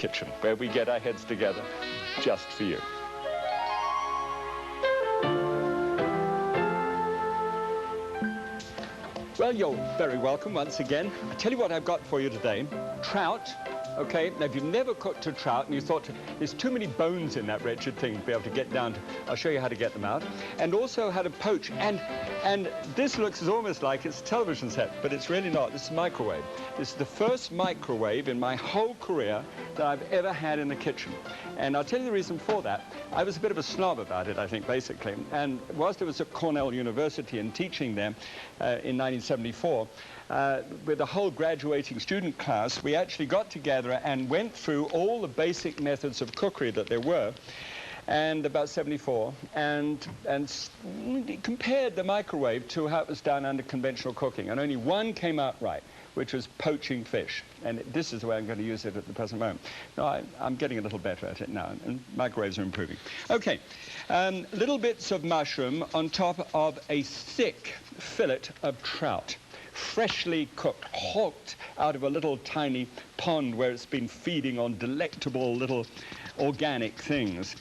kitchen, where we get our heads together just for you. Well, you're very welcome once again. I tell you what I've got for you today. Trout. Okay, now if you've never cooked a trout and you thought there's too many bones in that wretched thing to be able to get down to, I'll show you how to get them out. And also how to poach. And this looks almost like it's a television set, but it's really not. This is a microwave. This is the first microwave in my whole career that I've ever had in the kitchen. And I'll tell you the reason for that. I was a bit of a snob about it, I think, basically. And whilst I was at Cornell University and teaching there in 1974, with the whole graduating student class, we actually got together and went through all the basic methods of cookery that there were, and about 74, and compared the microwave to how it was done under conventional cooking. And only one came out right, which was poaching fish. And this is the way I'm going to use it at the present moment. No, I'm getting a little better at it now, and microwaves are improving. Okay, little bits of mushroom on top of a thick fillet of trout, freshly cooked, hawked out of a little tiny pond where it's been feeding on delectable little organic things.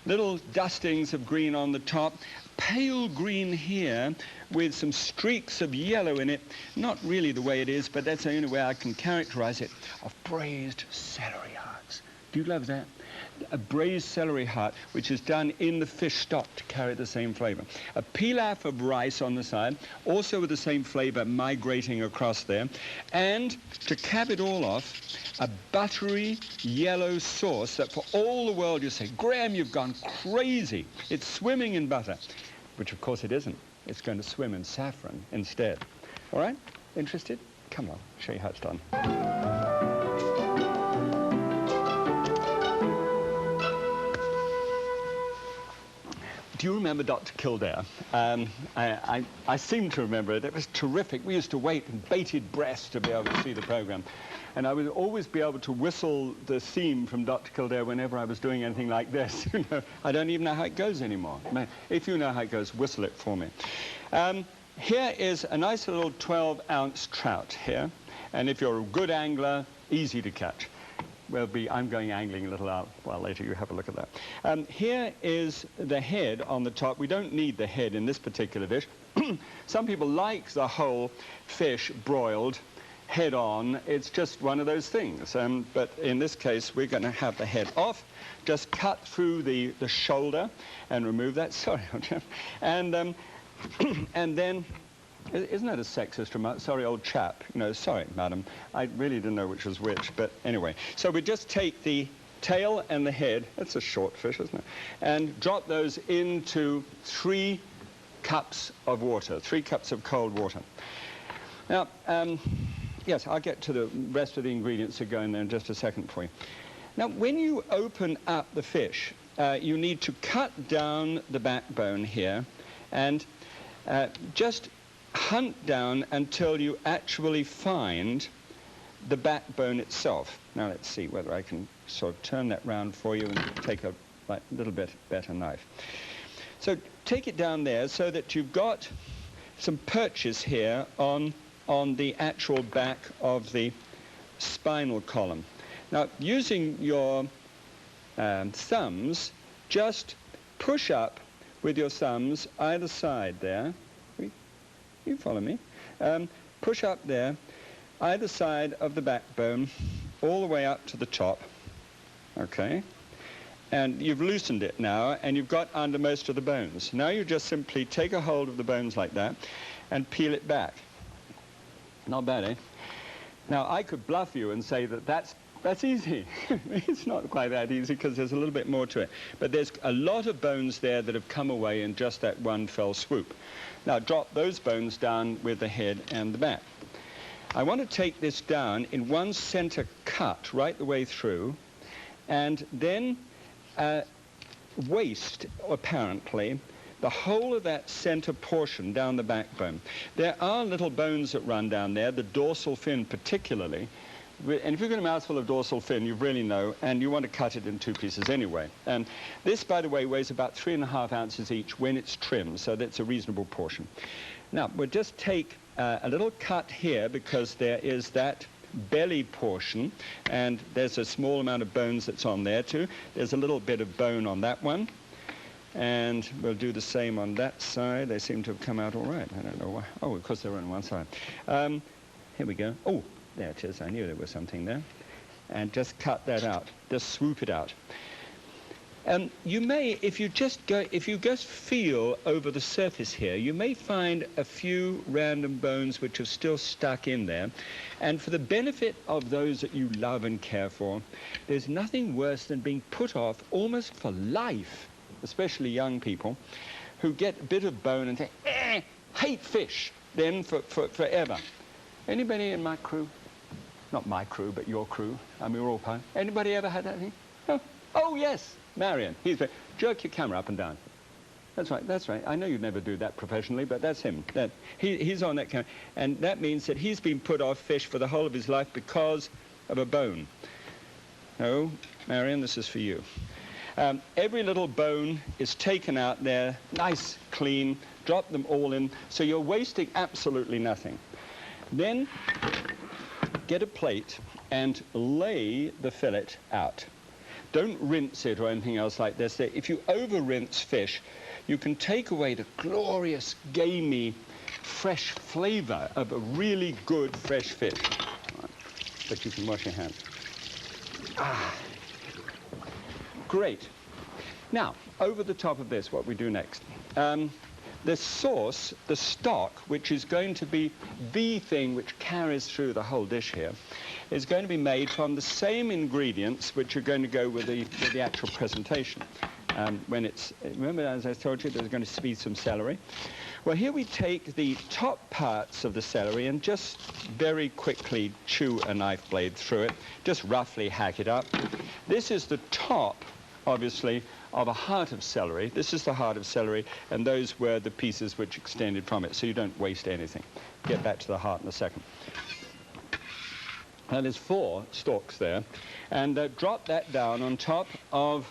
Little dustings of green on the top, pale green here with some streaks of yellow in it. Not really the way it is, but that's the only way I can characterize it, of braised celery hearts. Do you love that? A braised celery heart, which is done in the fish stock to carry the same flavor. A pilaf of rice on the side, also with the same flavor migrating across there. And to cap it all off, a buttery yellow sauce that for all the world you say, Graham, you've gone crazy. It's swimming in butter, which of course it isn't. It's going to swim in saffron instead. All right? Interested? Come on, I'll show you how it's done. Do you remember Dr. Kildare? I seem to remember it. It was terrific. We used to wait in bated breath to be able to see the program. And I would always be able to whistle the theme from Dr. Kildare whenever I was doing anything like this. You know, I don't even know how it goes anymore. If you know how it goes, whistle it for me. Here is a nice little 12-ounce trout here. And if you're a good angler, easy to catch. I'm going angling a little out. Well, later you have a look at that. Here is the head on the top. We don't need the head in this particular dish. Some people like the whole fish broiled head on. It's just one of those things. But in this case, we're going to have the head off. Just cut through the shoulder and remove that. Sorry, and then... Isn't that a sexist remark? Sorry, old chap. You know, sorry, madam. I really didn't know which was which, but anyway. So we just take the tail and the head, that's a short fish, isn't it? And drop those into 3 cups of water, 3 cups of cold water. Now, yes, I'll get to the rest of the ingredients that go in there in just a second for you. Now, when you open up the fish, you need to cut down the backbone here and just hunt down until you actually find the backbone itself. Now let's see whether I can sort of turn that round for you and take a little bit better knife. So take it down there so that you've got some perches here on the actual back of the spinal column. Now using your thumbs, just push up with your thumbs either side there. You follow me. Push up there, either side of the backbone, all the way up to the top. Okay. And you've loosened it now, and you've got under most of the bones. Now you just simply take a hold of the bones like that and peel it back. Not bad, eh? Now, I could bluff you and say that that's easy. It's not quite that easy because there's a little bit more to it. But there's a lot of bones there that have come away in just that one fell swoop. Now drop those bones down with the head and the back. I want to take this down in one center cut right the way through, and then waste, apparently, the whole of that center portion down the backbone. There are little bones that run down there, the dorsal fin particularly. And if you've got a mouthful of dorsal fin, you really know, and you want to cut it in 2 pieces anyway. And this, by the way, weighs about 3.5 ounces each when it's trimmed, so that's a reasonable portion. Now, we'll just take a little cut here because there is that belly portion, and there's a small amount of bones that's on there too. There's a little bit of bone on that one, and we'll do the same on that side. They seem to have come out all right. I don't know why. Oh, of course they're on one side. Here we go. Oh, there it is. I knew there was something there. And just cut that out. Just swoop it out. You may, if you just feel over the surface here, you may find a few random bones which are still stuck in there. And for the benefit of those that you love and care for, there's nothing worse than being put off almost for life, especially young people, who get a bit of bone and say, hate fish, then for forever. Anybody in my crew? Not my crew, but your crew. I mean, we're all part. Anybody ever had that thing? Oh, yes. Marion, jerk your camera up and down. That's right, that's right. I know you'd never do that professionally, but that's him. He's on that camera. And that means that he's been put off fish for the whole of his life because of a bone. No, Marion, this is for you. Every little bone is taken out there, nice, clean, drop them all in, so you're wasting absolutely nothing. Then get a plate and lay the fillet out. Don't rinse it or anything else like this. If you over-rinse fish, you can take away the glorious, gamey, fresh flavor of a really good fresh fish. But you can wash your hands. Great. Now, over the top of this, what we do next. The sauce, the stock, which is going to be the thing which carries through the whole dish here, is going to be made from the same ingredients which are going to go with the actual presentation. Remember, as I told you, there's going to be some celery. Well, here we take the top parts of the celery and just very quickly chew a knife blade through it, just roughly hack it up. This is the top, obviously, of a heart of celery. This is the heart of celery, and those were the pieces which extended from it, so you don't waste anything. Get back to the heart in a second. Now, there's 4 stalks there, and drop that down on top of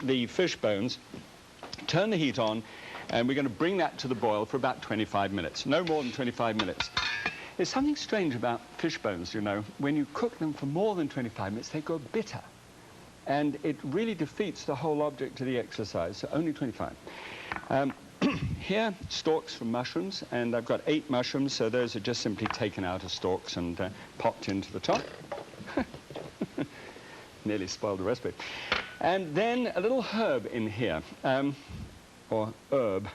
the fish bones, turn the heat on, and we're going to bring that to the boil for about 25 minutes, no more than 25 minutes. There's something strange about fish bones, you know. When you cook them for more than 25 minutes, they go bitter. And it really defeats the whole object of the exercise, so only 25. Here, stalks from mushrooms, and I've got 8 mushrooms, so those are just simply taken out of stalks and popped into the top. Nearly spoiled the recipe. And then a little herb in here, or herb.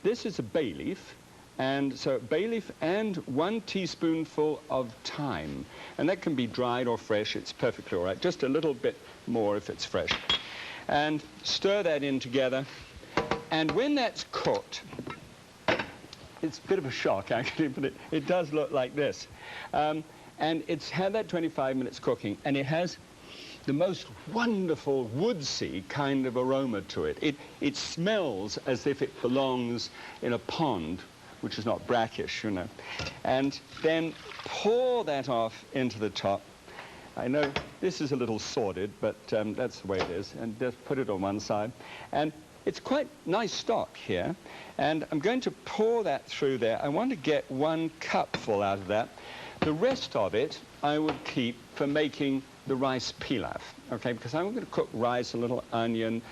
This is a bay leaf. And so bay leaf and 1 teaspoonful of thyme. And that can be dried or fresh. It's perfectly all right. Just a little bit more if it's fresh. And stir that in together. And when that's cooked, it's a bit of a shock, actually, but it does look like this. And it's had that 25 minutes cooking, and it has the most wonderful woodsy kind of aroma to it. It smells as if it belongs in a pond, which is not brackish, you know. And then pour that off into the top. I know this is a little sordid, but that's the way it is. And just put it on one side. And it's quite nice stock here. And I'm going to pour that through there. I want to get 1 cupful out of that. The rest of it I would keep for making the rice pilaf, okay? Because I'm going to cook rice, a little onion,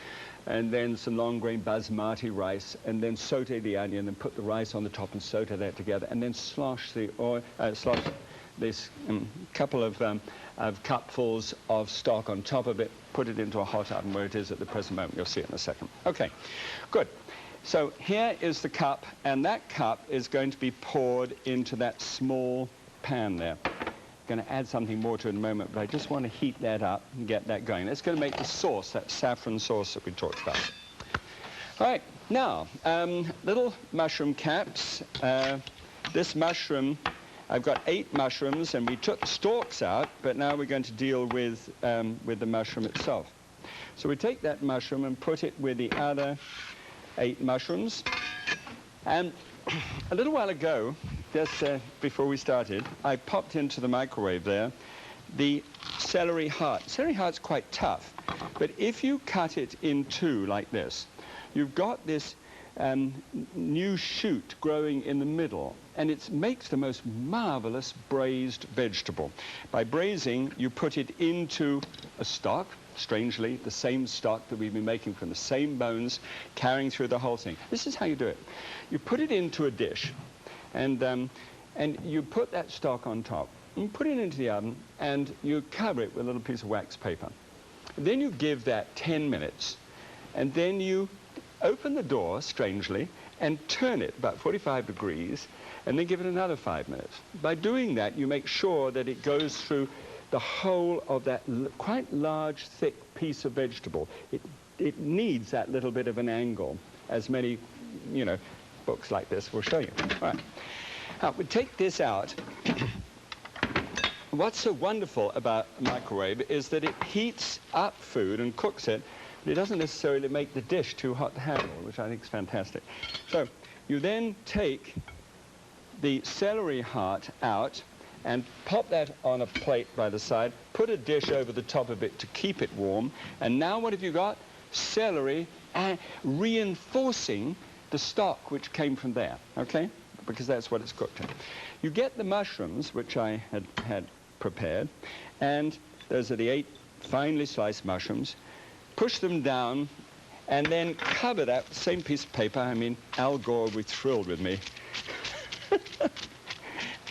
and then some long-grain basmati rice, and then saute the onion, and put the rice on the top and saute that together, and then slosh the oil, slosh this couple of cupfuls of stock on top of it, put it into a hot oven where it is at the present moment. You'll see it in a second. Okay, good. So here is the cup, and that cup is going to be poured into that small pan there. Going to add something more to it in a moment, but I just want to heat that up and get that going. That's going to make the sauce, that saffron sauce that we talked about. All right, now, little mushroom caps. This mushroom, I've got 8 mushrooms, and we took the stalks out, but now we're going to deal with the mushroom itself. So we take that mushroom and put it with the other 8 mushrooms. And a little while ago, just before we started, I popped into the microwave there the celery heart. Celery heart's quite tough, but if you cut it in 2 like this, you've got this new shoot growing in the middle, and it makes the most marvelous braised vegetable. By braising, you put it into a stock, strangely, the same stock that we've been making from the same bones, carrying through the whole thing. This is how you do it. You put it into a dish, and you put that stock on top. You put it into the oven, and you cover it with a little piece of wax paper. Then you give that 10 minutes, and then you open the door, strangely, and turn it about 45 degrees, and then give it another 5 minutes. By doing that, you make sure that it goes through the whole of that quite large, thick piece of vegetable. It needs that little bit of an angle, as many, books like this will show you. All right. Now, we take this out. What's so wonderful about a microwave is that it heats up food and cooks it, but it doesn't necessarily make the dish too hot to handle, which I think is fantastic. So you then take the celery heart out and pop that on a plate by the side, put a dish over the top of it to keep it warm, and now what have you got? Celery reinforcing the stock which came from there, okay? Because that's what it's cooked in. You get the mushrooms, which I had prepared, and those are the 8 finely sliced mushrooms. Push them down, and then cover that same piece of paper. I mean, Al Gore will be thrilled with me.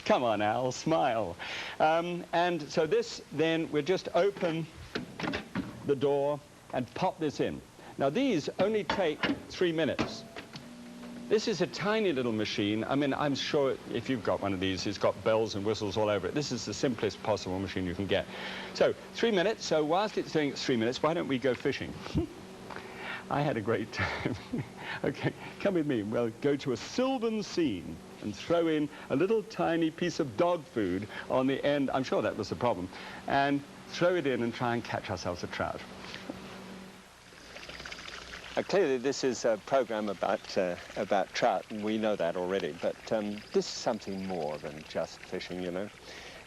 Come on, Al, smile. And so this, then, we'll just open the door and pop this in. Now, these only take 3 minutes. This is a tiny little machine. I mean, I'm sure if you've got one of these, it's got bells and whistles all over it. This is the simplest possible machine you can get. So, 3 minutes. So whilst it's doing its 3 minutes, why don't we go fishing? I had a great time. Okay, come with me. We'll go to a sylvan scene and throw in a little tiny piece of dog food on the end. I'm sure that was the problem. And throw it in and try and catch ourselves a trout. Clearly, this is a program about trout, and we know that already. But this is something more than just fishing,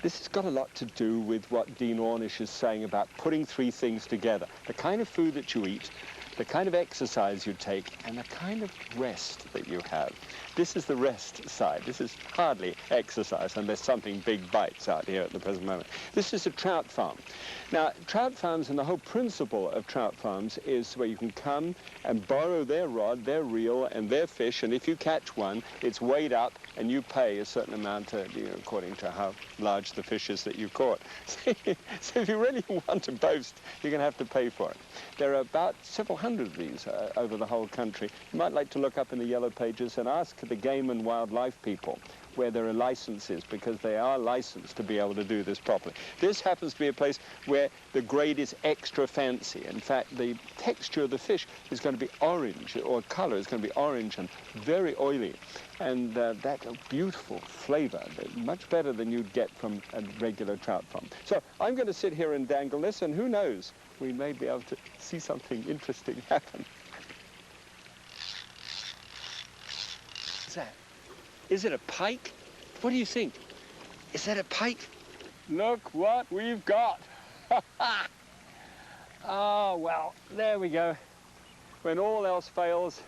This has got a lot to do with what Dean Ornish is saying about putting 3 things together. The kind of food that you eat, the kind of exercise you take, and the kind of rest that you have. This is the rest side. This is hardly exercise unless something big bites out here at the present moment. This is a trout farm. Now, trout farms, and the whole principle of trout farms is where you can come and borrow their rod, their reel, and their fish, and if you catch one, it's weighed up, and you pay a certain amount according to how large the fish is that you caught. So if you really want to boast, you're going to have to pay for it. There are about several hundred of these over the whole country. You might like to look up in the yellow pages and ask the game and wildlife people where there are licenses, because they are licensed to be able to do this properly. This happens to be a place where the grade is extra fancy. In fact, the texture of the fish is going to be orange, or color is going to be orange and very oily. And that beautiful flavor, much better than you'd get from a regular trout farm. So I'm going to sit here and dangle this, and who knows, we may be able to see something interesting happen. What's that? Is it a pike? What do you think? Is that a pike? Look what we've got. Oh, well, there we go. When all else fails,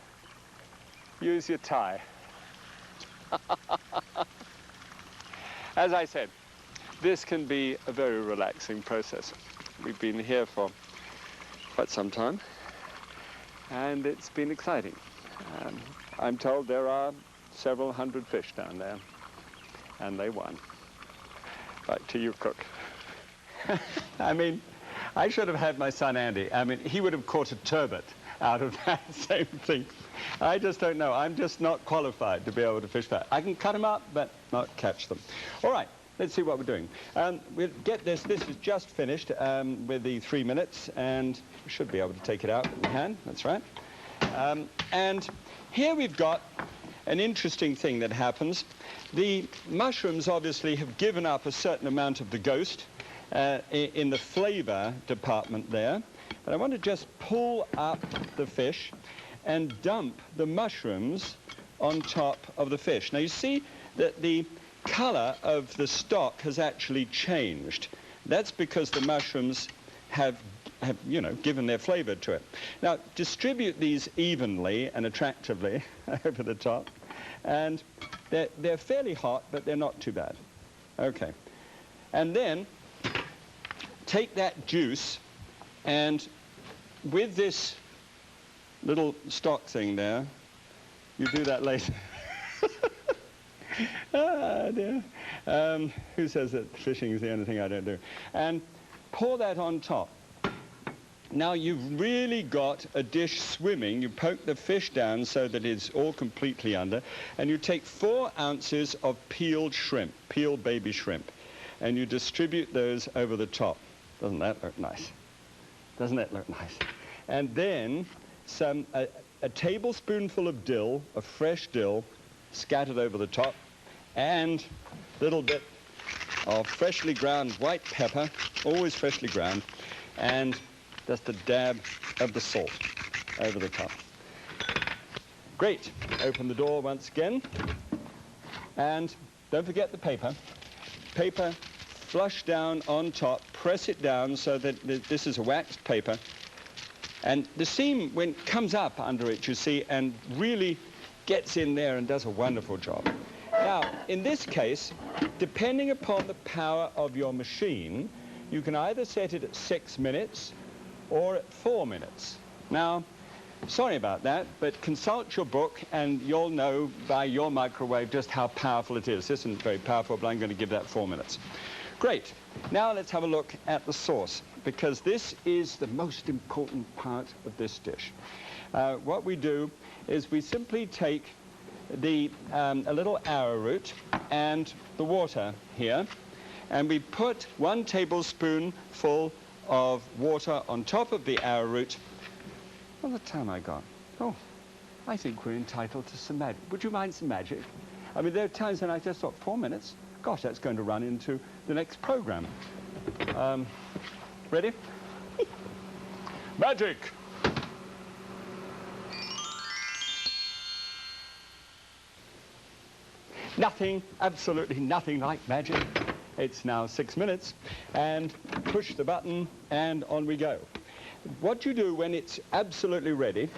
use your tie. As I said, this can be a very relaxing process. We've been here for quite some time, and it's been exciting. I'm told there are several hundred fish down there, and they won. Back to you, cook. I mean, I should have had my son Andy. I mean, he would have caught a turbot out of that same thing. I just don't know. I'm just not qualified to be able to fish that. I can cut them up, but not catch them. All right, let's see what we're doing. We'll get this. This is just finished with the 3 minutes, and we should be able to take it out in the hand. That's right. And here we've got an interesting thing that happens. The mushrooms obviously have given up a certain amount of the ghost in the flavor department there. But I want to just pull up the fish and dump the mushrooms on top of the fish. Now you see that the color of the stock has actually changed. That's because the mushrooms have given their flavor to it. Now, distribute these evenly and attractively over the top. And they're fairly hot, but they're not too bad. Okay. And then take that juice, and with this little stock thing there, you do that later. Ah, dear. Who says that fishing is the only thing I don't do? And pour that on top. Now you've really got a dish swimming. You poke the fish down so that it's all completely under, and you take 4 ounces of peeled shrimp, peeled baby shrimp, and you distribute those over the top. Doesn't that look nice? Doesn't that look nice? And then a tablespoonful of dill, of fresh dill, scattered over the top, and a little bit of freshly ground white pepper, always freshly ground, and just a dab of the salt over the top. Great. Open the door once again, and don't forget the paper. Paper flush down on top, press it down so that this is a waxed paper, and the seam when it comes up under it, you see, and really gets in there and does a wonderful job. Now, in this case, depending upon the power of your machine, you can either set it at 6 minutes or at 4 minutes. Now, sorry about that, but consult your book and you'll know by your microwave just how powerful it is. This isn't very powerful, but I'm going to give that 4 minutes. Great. Now let's have a look at the sauce, because this is the most important part of this dish. What we do is we simply take a little arrowroot and the water here, and we put 1 tablespoonful of water on top of the arrowroot. Well, the time I got. Oh, I think we're entitled to some magic. Would you mind some magic? I mean, there are times when I just thought 4 minutes. Gosh, that's going to run into the next program. Ready? Magic! Nothing, absolutely nothing like magic. It's now 6 minutes, and push the button, and on we go. What you do when it's absolutely ready,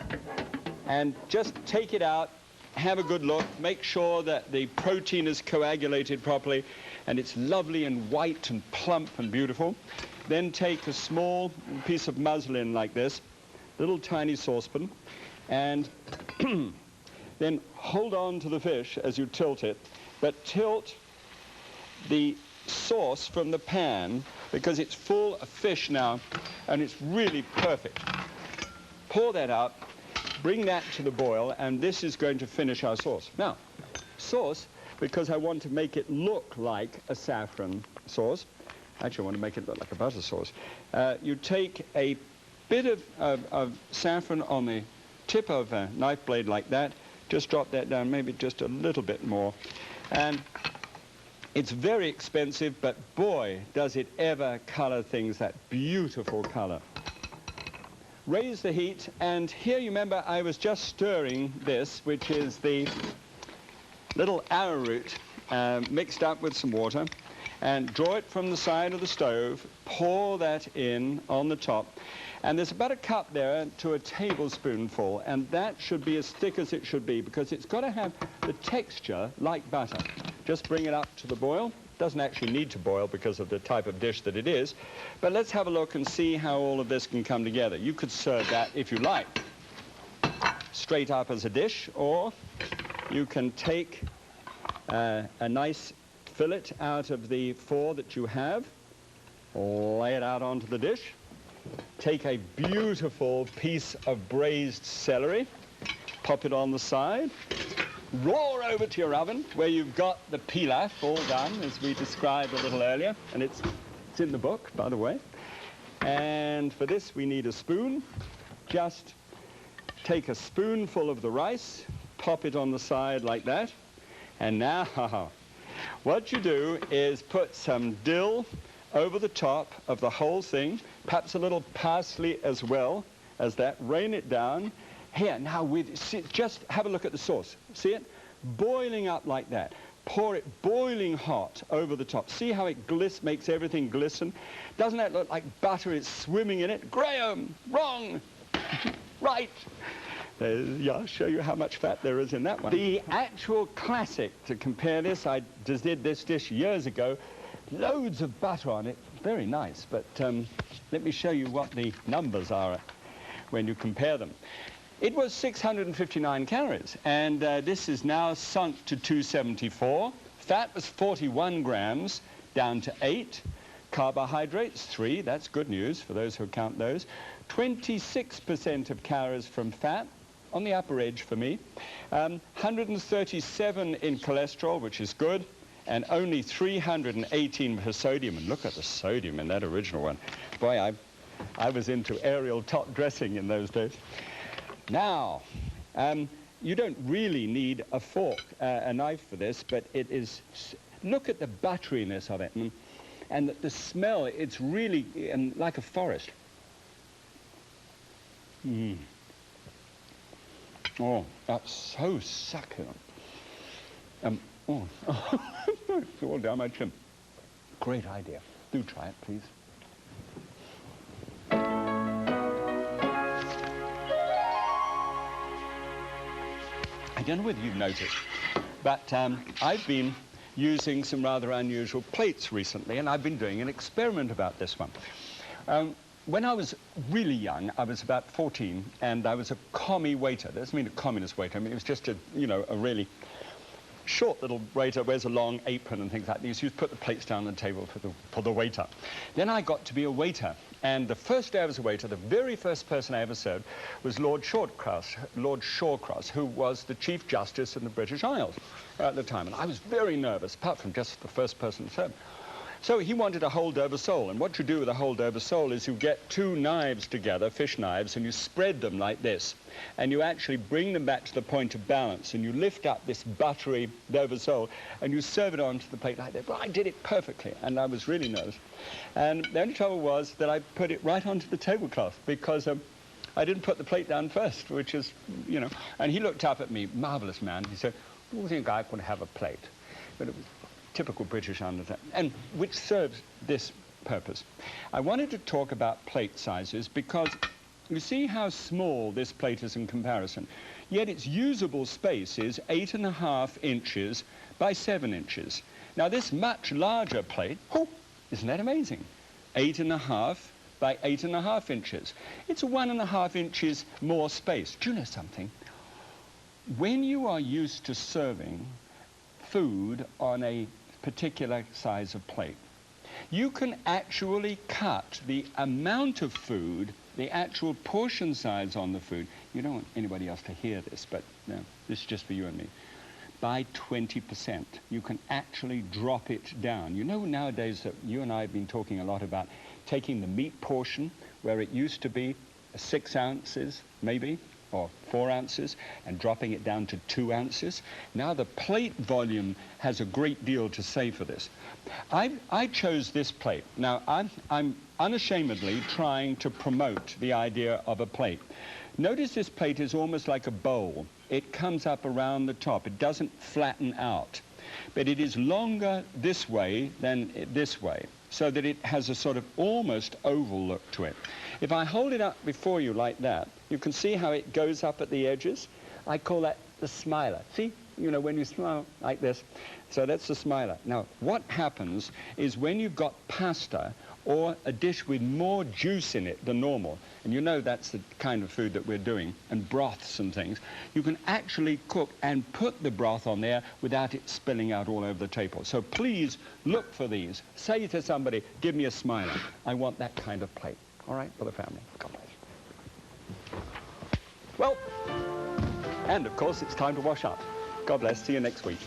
and just take it out, have a good look, make sure that the protein is coagulated properly, and it's lovely and white and plump and beautiful. Then take a small piece of muslin like this, little tiny saucepan, and then hold on to the fish as you tilt it, but tilt the sauce from the pan, because it's full of fish now, and it's really perfect. Pour that out, bring that to the boil, and this is going to finish our sauce. Now, sauce, because I want to make it look like a saffron sauce, actually I want to make it look like a butter sauce, you take a bit of saffron on the tip of a knife blade like that, just drop that down, maybe just a little bit more, and it's very expensive, but boy, does it ever color things that beautiful color. Raise the heat, and here you remember I was just stirring this, which is the little arrowroot mixed up with some water, and draw it from the side of the stove, pour that in on the top, and there's about a cup there to a tablespoonful, and that should be as thick as it should be, because it's got to have the texture like butter. Just bring it up to the boil. Doesn't actually need to boil because of the type of dish that it is, but let's have a look and see how all of this can come together. You could serve that, if you like, straight up as a dish, or you can take a nice fillet out of the 4 that you have, lay it out onto the dish, take a beautiful piece of braised celery, pop it on the side, roar over to your oven where you've got the pilaf all done, as we described a little earlier, and it's in the book, by the way. And for this we need a spoon. Just take a spoonful of the rice, pop it on the side like that, and now what you do is put some dill over the top of the whole thing, perhaps a little parsley as well as that, rain it down. Here, now, just have a look at the sauce. See it? Boiling up like that. Pour it boiling hot over the top. See how it makes everything glisten? Doesn't that look like butter is swimming in it? Graham, wrong. Right. Yeah, I'll show you how much fat there is in that one. The actual classic, to compare this, I just did this dish years ago. Loads of butter on it, very nice, but let me show you what the numbers are when you compare them. It was 659 calories, and this is now sunk to 274. Fat was 41 grams, down to 8. Carbohydrates, 3, that's good news for those who count those. 26% of calories from fat, on the upper edge for me. 137 in cholesterol, which is good, and only 318 per sodium. And look at the sodium in that original one. Boy, I was into Ariel top dressing in those days. Now, you don't really need a fork, a knife for this, but it is, look at the butteriness of it, and the smell, it's really like a forest. Oh, that's so succulent. Oh, it's all down my chin. Great idea. Do try it, please. I don't know whether you've noticed, but I've been using some rather unusual plates recently, and I've been doing an experiment about this one. When I was really young, I was about 14, and I was a commie waiter. That doesn't mean a communist waiter. I mean, it was just a, you know, a really short little waiter, wears a long apron and things like these. You put the plates down on the table for the waiter. Then I got to be a waiter, and the first day I was a waiter, the very first person I ever served was Lord Shawcross, who was the Chief Justice in the British Isles at the time. And I was very nervous, apart from just the first person to serve. So he wanted a whole Dover sole, and what you do with a whole Dover sole is you get 2 knives together, fish knives, and you spread them like this, and you actually bring them back to the point of balance, and you lift up this buttery Dover sole, and you serve it onto the plate like that. Well, I did it perfectly, and I was really nervous. And the only trouble was that I put it right onto the tablecloth, because I didn't put the plate down first, which is, you know, and he looked up at me, marvelous man. He said, "Do you think I could have a plate?" But it was typical British understanding, and which serves this purpose. I wanted to talk about plate sizes because you see how small this plate is in comparison, yet its usable space is 8.5 inches by 7 inches. Now this much larger plate, oh, isn't that amazing? 8.5 by 8.5 inches. It's 1.5 inches more space. Do you know something? When you are used to serving food on a particular size of plate, you can actually cut the amount of food, the actual portion size on the food. You don't want anybody else to hear this, but no, this is just for you and me. By 20%. You can actually drop it down. You know, nowadays that you and I have been talking a lot about taking the meat portion where it used to be 6 ounces, maybe, or 4 ounces, and dropping it down to 2 ounces. Now the plate volume has a great deal to say for this. I chose this plate. Now I'm unashamedly trying to promote the idea of a plate. Notice this plate is almost like a bowl. It comes up around the top. It doesn't flatten out, but it is longer this way than this way, so that it has a sort of almost oval look to it. If I hold it up before you like that, you can see how it goes up at the edges. I call that the smiler. See, you know, when you smile like this. So that's the smiler. Now, what happens is when you've got pasta or a dish with more juice in it than normal, and you know that's the kind of food that we're doing, and broths and things, you can actually cook and put the broth on there without it spilling out all over the table. So please look for these. Say to somebody, "Give me a smiler. I want that kind of plate." All right, for the family. God bless. Well, and of course it's time to wash up. God bless. See you next week.